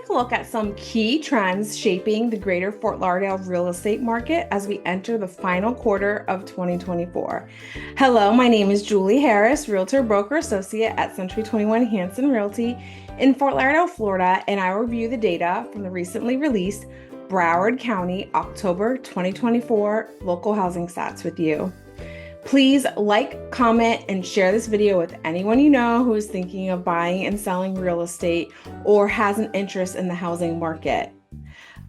take a look at some key trends shaping the greater Fort Lauderdale real estate market as we enter the final quarter of 2024. Hello, my name is Julie Harris, Realtor Broker Associate at Century 21 Hanson Realty in Fort Lauderdale, Florida, and I review the data from the recently released Broward County October 2024 local housing stats with you. Please like, comment, and share this video with anyone you know who is thinking of buying and selling real estate or has an interest in the housing market.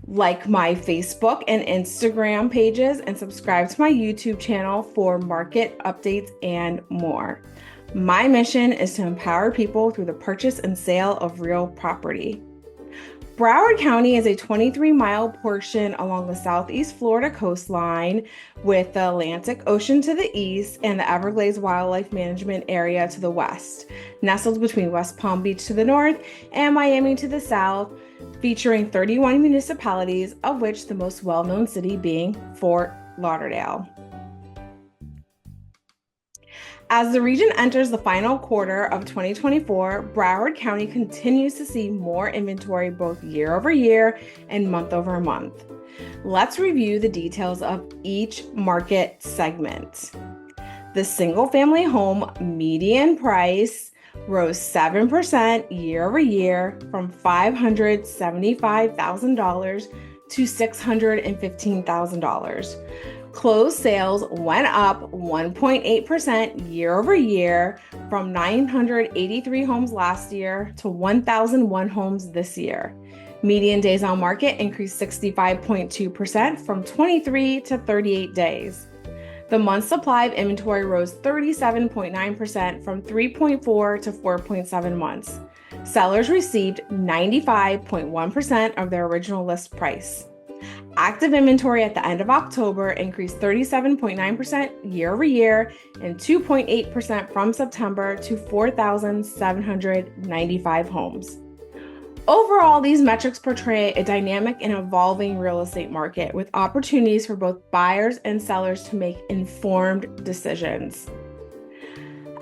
Like my Facebook and Instagram pages and subscribe to my YouTube channel for market updates and more. My mission is to empower people through the purchase and sale of real property. Broward County is a 23-mile portion along the southeast Florida coastline with the Atlantic Ocean to the east and the Everglades Wildlife Management Area to the west, nestled between West Palm Beach to the north and Miami to the south, featuring 31 municipalities, of which the most well-known city being Fort Lauderdale. As the region enters the final quarter of 2024, Broward County continues to see more inventory both year over year and month over month. Let's review the details of each market segment. The single-family home median price rose 7% year over year from $575,000 to $615,000. Closed sales went up 1.8% year over year from 983 homes last year to 1,001 homes this year. Median days on market increased 65.2% from 23 to 38 days. The month supply of inventory rose 37.9% from 3.4 to 4.7 months. Sellers received 95.1% of their original list price. Active inventory at the end of October increased 37.9% year over year and 2.8% from September to 4,795 homes. Overall, these metrics portray a dynamic and evolving real estate market with opportunities for both buyers and sellers to make informed decisions.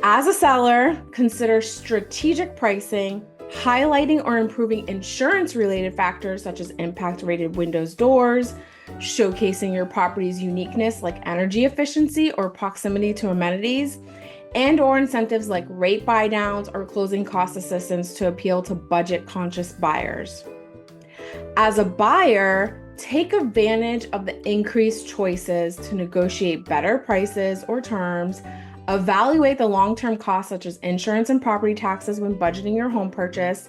As a seller, consider strategic pricing, highlighting or improving insurance-related factors such as impact-rated windows, doors, showcasing your property's uniqueness like energy efficiency or proximity to amenities, and or incentives like rate buy-downs or closing cost assistance to appeal to budget-conscious buyers. As a buyer, take advantage of the increased choices to negotiate better prices or terms. Evaluate the long-term costs such as insurance and property taxes when budgeting your home purchase.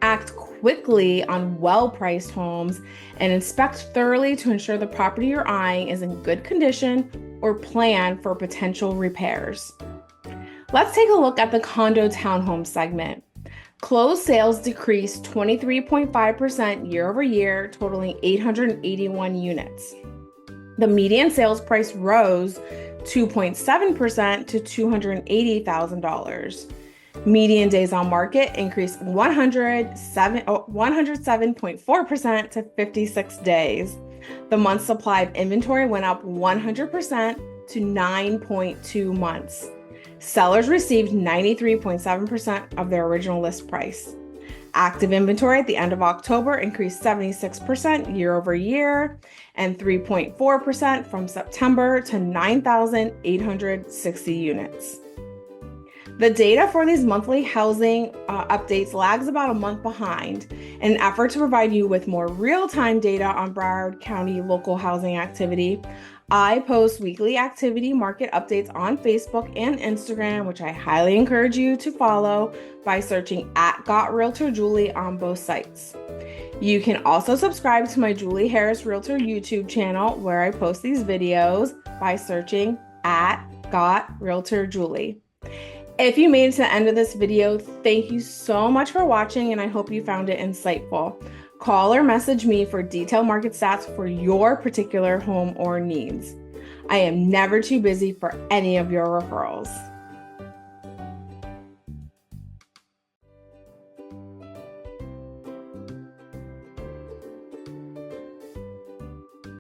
Act quickly on well-priced homes and inspect thoroughly to ensure the property you're eyeing is in good condition or plan for potential repairs. Let's take a look at the condo townhome segment. Closed sales decreased 23.5% year over year, totaling 881 units. The median sales price rose 2.7% to $280,000. Median days on market increased 107.4% to 56 days. The month supply of inventory went up 100% to 9.2 months. Sellers received 93.7% of their original list price. Active inventory at the end of October increased 76% year over year and 3.4% from September to 9,860 units. The data for these monthly housing updates lags about a month behind. In an effort to provide you with more real-time data on Broward County local housing activity, I post weekly activity market updates on Facebook and Instagram, which I highly encourage you to follow by searching @GotRealtorJulie on both sites. You can also subscribe to my Julie Harris Realtor YouTube channel where I post these videos by searching @GotRealtorJulie. If you made it to the end of this video, thank you so much for watching and I hope you found it insightful. Call or message me for detailed market stats for your particular home or needs. I am never too busy for any of your referrals.